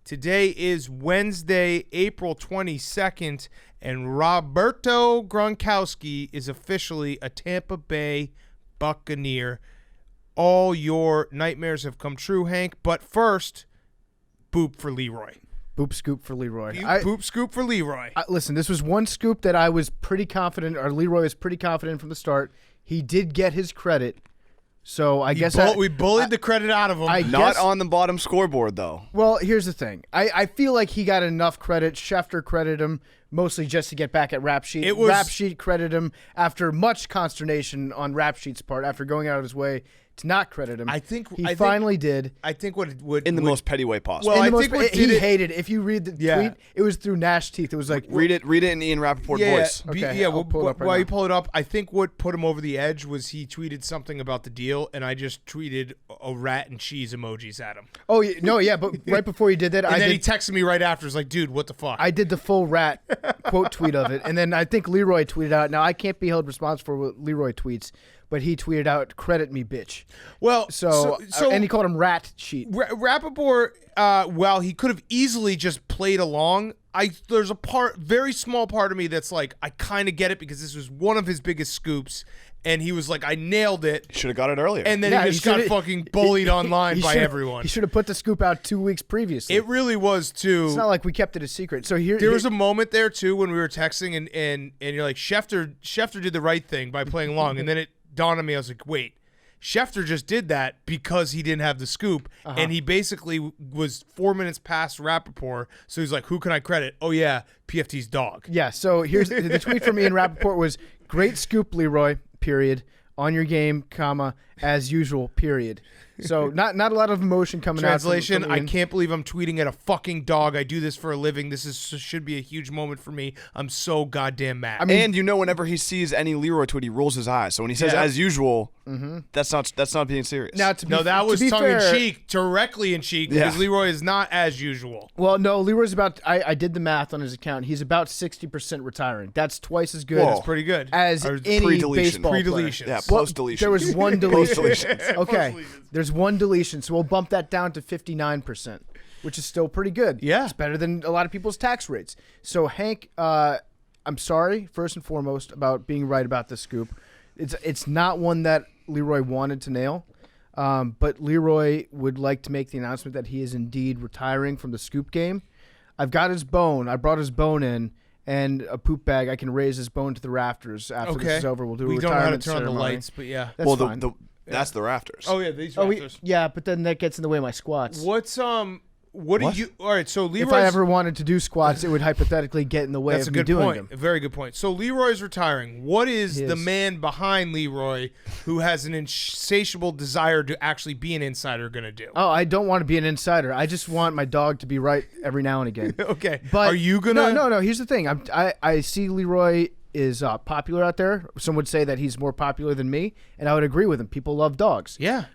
Today is Wednesday, April 22nd, and Roberto Gronkowski is officially a Tampa Bay Buccaneer. All your nightmares have come true, Hank. But first, boop for Leroy. Boop scoop for Leroy. Boop scoop for Leroy. Listen, this was one scoop that I was pretty confident, or Leroy was pretty confident from the start. He did get his credit. So I guess we bullied the credit out of him. Not on the bottom scoreboard, though. Well, here's the thing. I feel like he got enough credit. Schefter credited him mostly just to get back at Rap Sheet. Rap Sheet credited him after much consternation on Rap Sheet's part after going out of his way to not credit him. I think he finally did. I think what it would in the most petty way possible. Well, I think he hated it. If you read the tweet, it was through gnashed teeth. It was like read it in Ian Rapoport voice. Okay, while you pull it up, I think what put him over the edge was he tweeted something about the deal, and I just tweeted a rat and cheese emojis at him. Oh no, yeah, but right before he did that, and then he texted me right after. He's like, "Dude, what the fuck?" I did the full rat quote tweet of it, and then I think Leroy tweeted out. Now I can't be held responsible for what Leroy tweets. But he tweeted out, "Credit me, bitch." Well, and he called him Rat Sheet. Rapoport, while he could have easily just played along, there's a very small part of me that's like, I kind of get it because this was one of his biggest scoops, and he was like, I nailed it. Should have got it earlier. And then he just got fucking bullied online by everyone. He should have put the scoop out 2 weeks previously. It really was too. It's not like we kept it a secret. So there was a moment there too when we were texting, and you're like, Schefter did the right thing by playing along, and then it dawned on me, I was like, wait, Schefter just did that because he didn't have the scoop, and he basically was 4 minutes past Rapoport, so he's like, who can I credit? Oh, yeah, PFT's dog. Yeah, so here's the tweet from Ian Rapoport was, great scoop, Leroy, period, on your game, comma, as usual, period. So not a lot of emotion coming Translation, out. I can't believe I'm tweeting at a fucking dog. I do this for a living. Should be a huge moment for me. I'm so goddamn mad. I mean, and whenever he sees any Leroy tweet, he rolls his eyes. So when he says as usual, that's not being serious. Now, that was tongue in cheek, directly in cheek, because Leroy is not as usual. Well, no, Leroy's about. I did the math on his account. He's about 60% retiring. That's twice as good. Whoa. That's pretty good. As any baseball pre-deletion. Yeah, post-deletion. There was one deletion. Post-deletion. Okay, there's one deletion, so we'll bump that down to 59%, which is still pretty good. Yeah. It's better than a lot of people's tax rates. So, Hank, I'm sorry, first and foremost, about being right about the scoop. It's not one that Leroy wanted to nail, but Leroy would like to make the announcement that he is indeed retiring from the scoop game. I've got his bone. I brought his bone in. And a poop bag, I can raise his bone to the rafters after this is over. We'll do a retirement ceremony. We don't know how to turn on the lights, but yeah. That's fine. That's the rafters. Oh, yeah, these rafters. Yeah, but then that gets in the way of my squats. What do you... All right, so Leroy's... If I ever wanted to do squats, it would hypothetically get in the way of me doing them. A very good point. So Leroy's retiring. What is the man behind Leroy who has an insatiable desire to actually be an insider going to do? Oh, I don't want to be an insider. I just want my dog to be right every now and again. Okay. But are you going to... No. Here's the thing. I see Leroy is popular out there. Some would say that he's more popular than me, and I would agree with him. People love dogs. Yeah.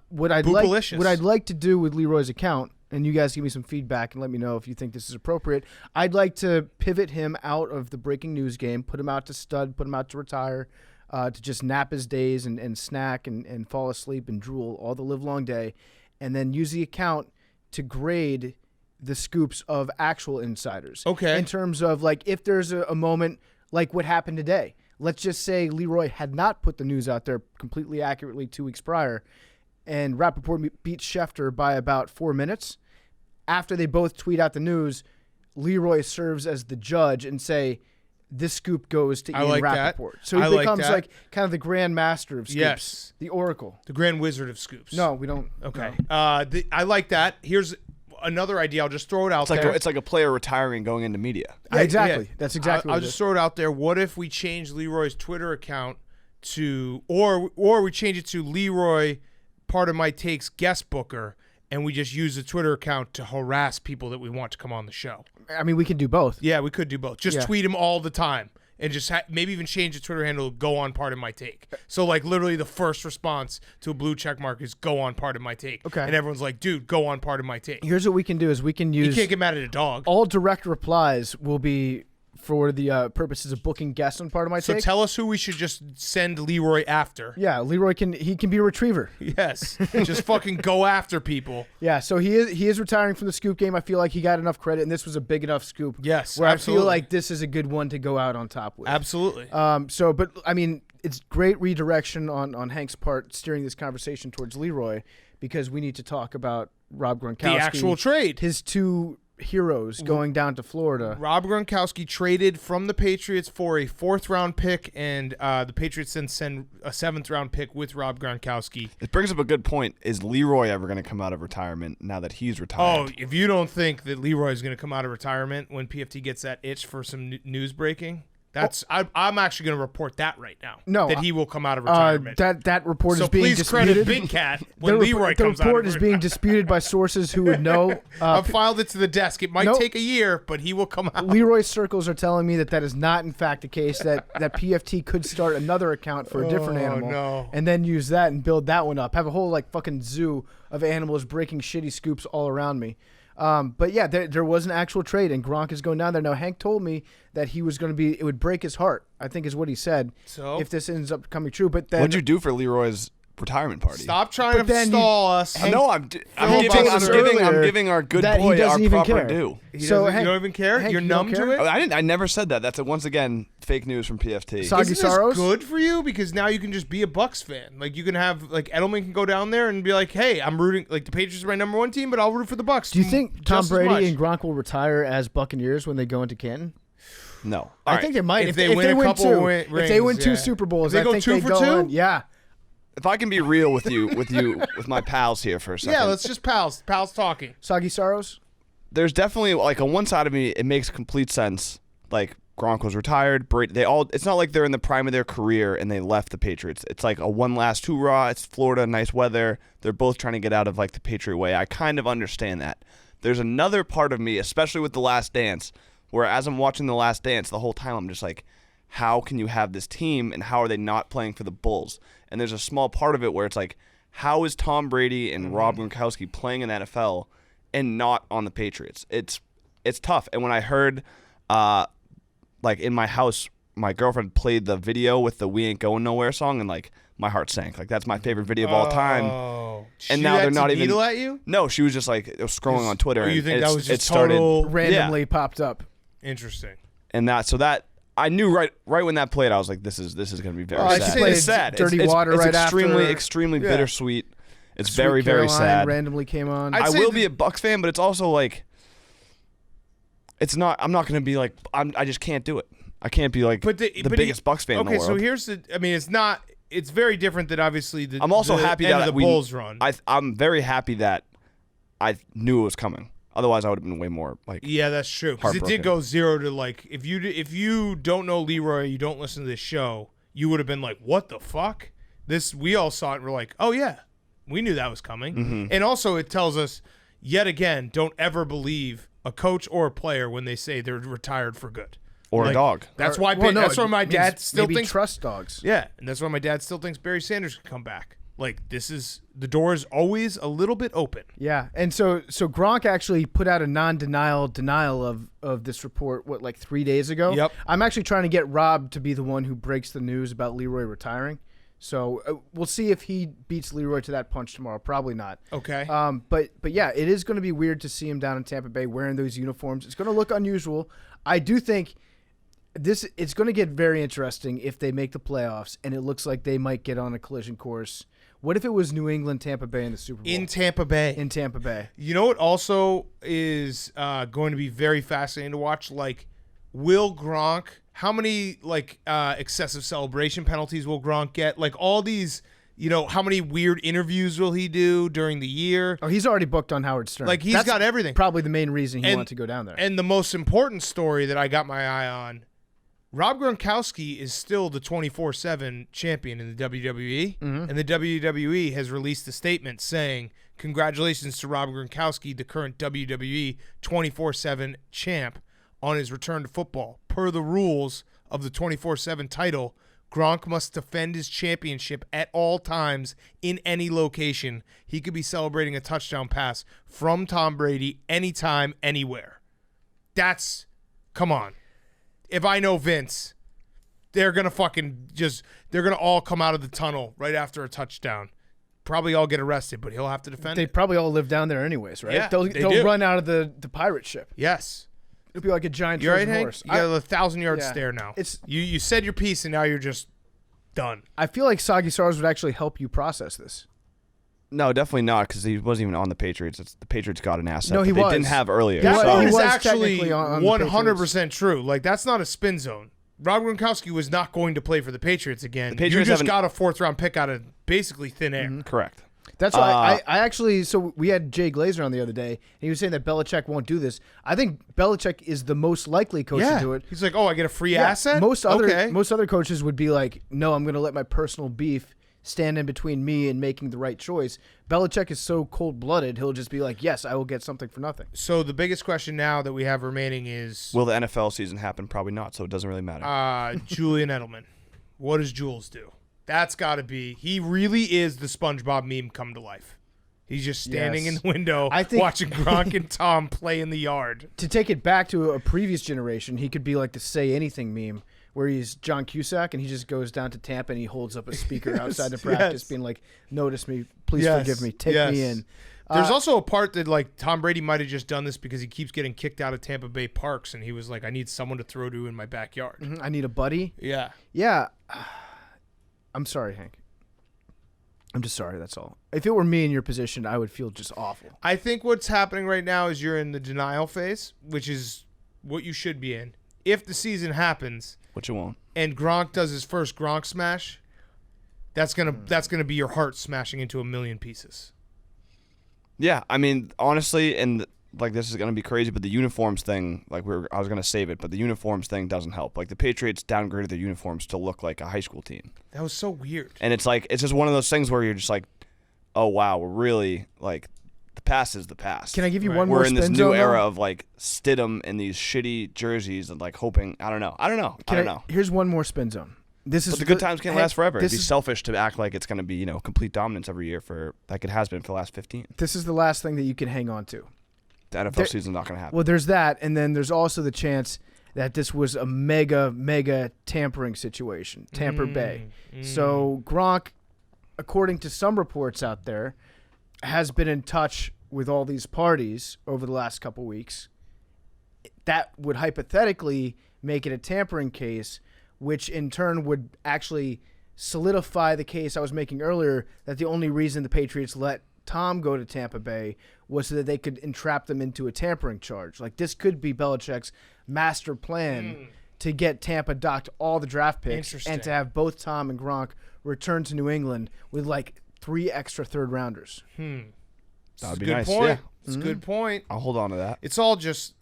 What I'd like to do with Leroy's account, and you guys give me some feedback and let me know if you think this is appropriate, I'd like to pivot him out of the breaking news game, put him out to stud, put him out to retire, to just nap his days and snack and fall asleep and drool all the livelong day, and then use the account to grade the scoops of actual insiders. Okay. In terms of, like, if there's a moment like what happened today. Let's just say Leroy had not put the news out there completely accurately 2 weeks prior, and Rapoport beat Schefter by about 4 minutes. After they both tweet out the news, Leroy serves as the judge and say, this scoop goes to Ian Rapoport. So he becomes like kind of the grand master of scoops. Yes. The oracle. The grand wizard of scoops. No, we don't. Okay. No. I like that. Here's another idea. I'll just throw it out there. It's like a player retiring going into media. Yeah, exactly. Yeah. That's exactly I'll just throw it out there. What if we change Leroy's Twitter account to, or we change it to Leroy, part of my takes, guest booker, and we just use the Twitter account to harass people that we want to come on the show? I mean, we can do both. Yeah, we could do both. Just tweet him all the time. And just maybe even change the Twitter handle to go on part of my take. So, like, literally the first response to a blue check mark is go on part of my take. Okay. And everyone's like, dude, go on part of my take. Here's what we can do is we can use... You can't get mad at a dog. All direct replies will be for the purposes of booking guests on part of my So take. tell us who we should just send Leroy after. Yeah, Leroy can be a retriever. Yes, just fucking go after people. Yeah, so he is retiring from the scoop game. I feel like he got enough credit, and this was a big enough scoop. Yes, where absolutely. I feel like this is a good one to go out on top with. Absolutely. But I mean, it's great redirection on Hank's part, steering this conversation towards Leroy, because we need to talk about Rob Gronkowski, The actual trade. his two heroes going down to Florida. Rob Gronkowski traded from the Patriots for a 4th-round pick, and the Patriots then send a 7th-round pick with Rob Gronkowski. It brings up a good point. Is Leroy ever going to come out of retirement now that he's retired? Oh, if you don't think that Leroy is going to come out of retirement when PFT gets that itch for some news breaking, I'm actually going to report that right now. No, that he will come out of retirement. That report so is being please disputed. credit Big Cat when Leroy comes out. The report of is being disputed by sources who would know. I've filed it to the desk. It might Nope. take a year, but he will come out. Leroy circles are telling me that is not in fact the case. That PFT could start another account for a different animal, no. and then use that and build that one up. Have a whole like fucking zoo of animals breaking shitty scoops all around me. But yeah, there was an actual trade, and Gronk is going down there. Now, Hank told me that he was going to be, it would break his heart, I think is what he said, So? if this ends up coming true. But then, What'd you do for Leroy's retirement party? Stop trying But to then stall us. No, I'm earlier giving our good that he boy doesn't our even proper care. due. So, You Hank- don't even care? Hank, You're you don't numb care? to it? I never said that. That's once again fake news from PFT. Soggy Isn't this Sorrows? good for you? Because now you can just be a Bucs fan. Like, you can have, like, Edelman can go down there and be like, hey, I'm rooting, like, the Patriots are my number 1 team, but I'll root for the Bucs. Do you think Tom just as much. Brady and Gronk will retire as Buccaneers when they go into Canton? No. I think they might. If they win a couple two. rings, if they win two yeah. Super Bowls, If they I go think 2 they for go 2? in. Yeah. If I can be real with my pals here for a second. Yeah, let's just pals talking. Soggy Sorrows? There's definitely, like, on one side of me, it makes complete sense. Like, Gronk was retired. Brady, it's not like they're in the prime of their career and they left the Patriots. It's like a one last hoorah. It's Florida, nice weather. They're both trying to get out of, like, the Patriot way. I kind of understand that. There's another part of me, especially with The Last Dance, where as I'm watching The Last Dance, the whole time I'm just like, how can you have this team and how are they not playing for the Bulls? And there's a small part of it where it's like, how is Tom Brady and Rob Gronkowski playing in the NFL and not on the Patriots? It's tough. And when I heard, like, in my house, my girlfriend played the video with the "We Ain't Going Nowhere" song, and, like, my heart sank. Like, that's my favorite video of all time. Oh. And now they're not even needle at you? No, she was just like scrolling on Twitter. Or you and think that was just it started, total Randomly popped up. Interesting. and that I knew right when that played, I was like, this is going to be very I sad. played It's sad. Dirty it's, Water it's right extremely, after. extremely Yeah. bittersweet. It's Sweet very, very Caroline sad. randomly came on. I'd I say will that- be a Bucs fan, but it's also like, it's not. I'm not going to be like. I just can't do it. I can't be like the biggest Bucs fan in the world. Okay, so here's the. I mean, it's not. It's very different than obviously the. I'm also the happy end that of the Bulls run. I'm very happy that I knew it was coming. Otherwise, I would have been way more like. Yeah, that's true. Because it did Heartbroken. go 0 to like if you don't know Leroy, you don't listen to this show, you would have been like, what the fuck? This we all saw it and we're like, oh yeah, we knew that was coming. Mm-hmm. And also it tells us yet again, don't ever believe a coach or a player when they say they're retired for good. Or Like, a dog. That's Or- why. well, no, That's why it my means dad still maybe thinks. trust dogs. Yeah, and that's why my dad still thinks Barry Sanders can come back. Like the door is always a little bit open. Yeah, and so Gronk actually put out a denial of this report, like 3 days ago? Yep. I'm actually trying to get Rob to be the one who breaks the news about Leroy retiring. So we'll see if he beats Leroy to that punch tomorrow. Probably not. Okay. But yeah, it is going to be weird to see him down in Tampa Bay wearing those uniforms. It's going to look unusual. I do think it's going to get very interesting if they make the playoffs and it looks like they might get on a collision course. What if it was New England, Tampa Bay in the Super Bowl? In Tampa Bay. In Tampa Bay. You know what also is going to be very fascinating to watch? Like, will Gronk, how many, like, excessive celebration penalties will Gronk get? Like, all these, how many weird interviews will he do during the year? Oh, he's already booked on Howard Stern. Like, he's That's got everything. Probably the main reason he And- wanted to go down there. And the most important story that I got my eye on, Rob Gronkowski is still the 24/7 champion in the WWE, and the WWE has released a statement saying, congratulations to Rob Gronkowski, the current WWE 24/7 champ, on his return to football. Per the rules of the 24/7 title, Gronk must defend his championship at all times in any location. He could be celebrating a touchdown pass from Tom Brady anytime, anywhere. Come on. if I know Vince, they're going to they're going to all come out of the tunnel right after a touchdown. Probably all get arrested, but he'll have to defend They it. probably all live down there anyways, right? Yeah, they'll do. run out of the pirate ship. Yes. It'll be like a giant You're right, Trojan Hank? horse. You got a 1,000-yard Yeah. stare now. It's- You said your piece, and now you're just done. I feel like Sagi Stars would actually help you process this. No, definitely not, because he wasn't even on the Patriots. The Patriots got an asset No, he that they was. didn't have earlier. He That was- part he is was actually technically on the 100% true. Like, that's not a spin zone. Rob Gronkowski was not going to play for the Patriots again. The Patriots you just haven't- got a 4th-round pick out of basically thin air. Correct. That's why I actually. So we had Jay Glazer on the other day, and he was saying that Belichick won't do this. I think Belichick is the most likely coach to do it. He's like, oh, I get a free Yeah, asset? Most okay. other coaches would be like, no, I'm going to let my personal beef stand in between me and making the right choice. Belichick is so cold-blooded, he'll just be like, yes, I will get something for nothing. So the biggest question now that we have remaining is Will the NFL season happen? Probably not, so it doesn't really matter. Julian Edelman. What does Jules do? That's got to be. He really is the SpongeBob meme come to life. He's just standing Yes. in the window I think- watching Gronk and Tom play in the yard. To take it back to a previous generation, he could be like the Say Anything meme, where he's John Cusack and he just goes down to Tampa and he holds up a speaker outside the practice, being like, "Notice me, please Yes, forgive me, take yes. me in." There's also a part that like Tom Brady might have just done this because he keeps getting kicked out of Tampa Bay parks, and he was like, "I need someone to throw to in my backyard." I need a buddy. Yeah. Yeah, I'm sorry, Hank. I'm just sorry. That's all. If it were me in your position, I would feel just awful. I think what's happening right now is you're in the denial phase, which is what you should be in. If the season happens Which it won't. and Gronk does his first Gronk smash, that's gonna be your heart smashing into a million pieces. Yeah, I mean, honestly, and like this is gonna be crazy, but the uniforms thing, like I was gonna save it, but the uniforms thing doesn't help. Like the Patriots downgraded their uniforms to look like a high school team, That was so weird. and it's just one of those things where you're just like, oh wow, we're really like the past is the past. Can I give you Right. one more We're in this spin new zone, though? era of like Stidham and these shitty jerseys and like hoping. I don't know. I don't know. Here's one more spin zone. This is But the good times can't last forever. It'd This be is, selfish to act like it's going to be, complete dominance every year for like it has been for the last 15. this is the last thing that you can hang on to. The NFL season's not going to happen. Well, there's that, and then there's also the chance that this was a mega tampering situation, Tampa Bay. So Gronk, according to some reports out there, has been in touch with all these parties over the last couple weeks. That would hypothetically make it a tampering case, which in turn would actually solidify the case I was making earlier that the only reason the Patriots let Tom go to Tampa Bay was so that they could entrap them into a tampering charge. Like this could be Belichick's master plan to get Tampa docked all the draft picks Interesting. and to have both Tom and Gronk return to New England with like 3 extra third-rounders. That would be good nice. point. Yeah. It's a good point. I'll hold on to that. It's all just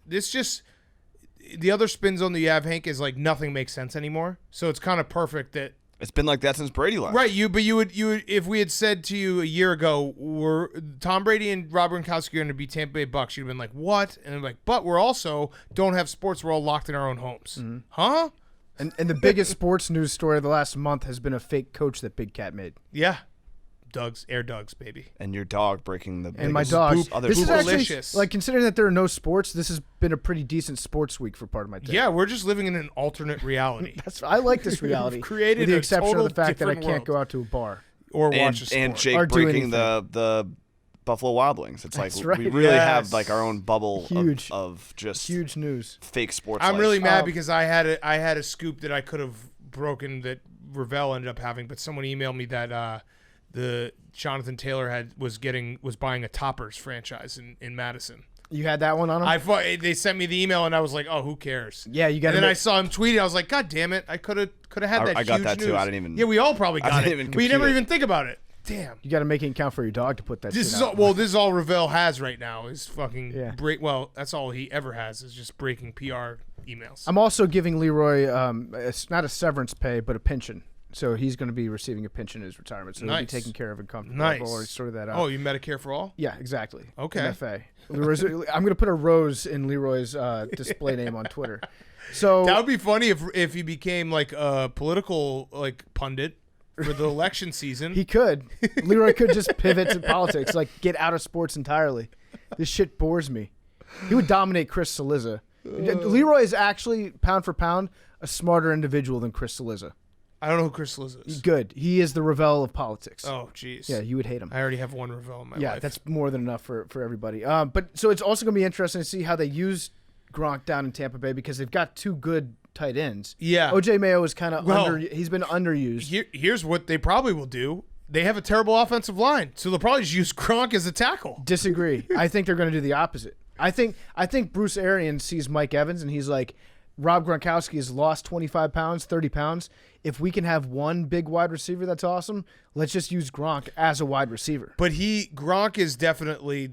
the other spin zone that you have, Hank, is like nothing makes sense anymore. So it's kind of perfect that It's been like that since Brady left. right. You would if we had said to you a year ago, we're Tom Brady and Rob Gronkowski are going to be Tampa Bay Bucs, you'd have been like, what? And I'm like, but we're also don't have sports. We're all locked in our own homes, huh? And the biggest sports news story of the last month has been a fake coach that Big Cat made. Yeah, Air Doug's, baby. And your dog breaking the And my biggest dog. boop- other This is boop- actually, Delicious. like, considering that there are no sports, this has been a pretty decent sports week for part of my day. Yeah, we're just living in an alternate reality. I like this reality. created with the a exception of total the fact that I different can't world. go out to a bar. Or watch a and sport. Jake Or do breaking the Buffalo Wild Wings. It's That's like right. we really have Yes. like our own bubble Huge. of just Huge news. fake sports. I'm life. really mad Um, because I had a scoop that I could have broken that Ravel ended up having, but someone emailed me that the Jonathan Taylor was buying a Toppers franchise in Madison. You had that one on him? They sent me the email and I was like, oh, who cares? Yeah, you got And to then I saw him tweet it. I was like, God damn it! I could have had that. I got huge that too. news. I didn't even- Yeah, we all probably I got didn't it. even We never compute it. even think about it. Damn. You got to make it count for your dog to put that This shit is out. this is all Ravel has right now is fucking Yeah. break. Well, that's all he ever has is just breaking PR emails. I'm also giving Leroy it's not a severance pay, but a pension. So he's going to be receiving a pension in his retirement. So he'll be Nice. taken care of and comfortable. Nice. I've already sorted that out. Oh, you Medicare for all? Yeah, exactly. Okay. MFA. Leroy's, I'm going to put a rose in Leroy's display name on Twitter. So That would be funny if he became like a political like pundit for the election season. he could. Leroy could just pivot to politics, like get out of sports entirely. This shit bores me. He would dominate Chris Cillizza Leroy is actually, pound for pound, a smarter individual than Chris Cillizza. I don't know who Chris Cillizza is. Good. He is the Ravel of politics. Oh, jeez. Yeah, you would hate him. I already have one Ravel in my life. Yeah, that's more than enough for everybody. But so it's also going to be interesting to see how they use Gronk down in Tampa Bay because they've got two good tight ends. Yeah. OJ Mayo is kind of he's been underused. Here's what they probably will do. They have a terrible offensive line, so they'll probably just use Gronk as a tackle. Disagree. I think they're going to do the opposite. I think Bruce Arians sees Mike Evans and he's like, Rob Gronkowski has lost 25 pounds, 30 pounds. If we can have one big wide receiver that's awesome, let's just use Gronk as a wide receiver. But Gronk is definitely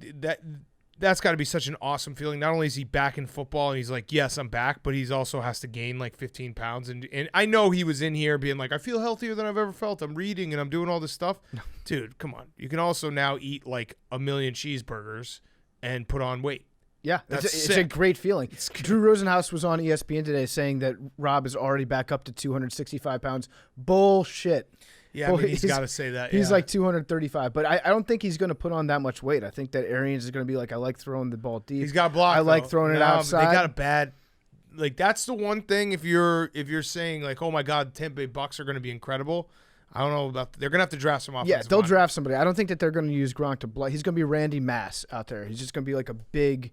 that's got to be such an awesome feeling. Not only is he back in football and he's like, yes, I'm back, but he's also has to gain like 15 pounds. And I know he was in here being like, I feel healthier than I've ever felt. I'm reading and I'm doing all this stuff. Dude, come on. You can also now eat like 1 million cheeseburgers and put on weight. Yeah, it's a great feeling. Drew Rosenhaus was on ESPN today saying that Rob is already back up to 265 pounds. Bullshit. Yeah, I mean, he's got to say that. He's like 235, but I don't think he's going to put on that much weight. I think that Arians is going to be like, I like throwing the ball deep. He's got block. I like throwing it outside. They got a bad. Like that's the one thing. If you're saying like, oh my God, Tampa Bay Bucs are going to be incredible. I don't know about. They're going to have to draft some offensive. Yeah, they'll draft somebody. I don't think that they're going to use Gronk to block. He's going to be Randy Mass out there. He's just going to be like a big.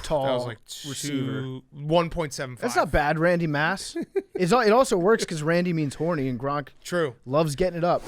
Tall that was like receiver. 1.75. That's not bad, Randy Mass. It also works because Randy means horny and Gronk True. loves getting it up.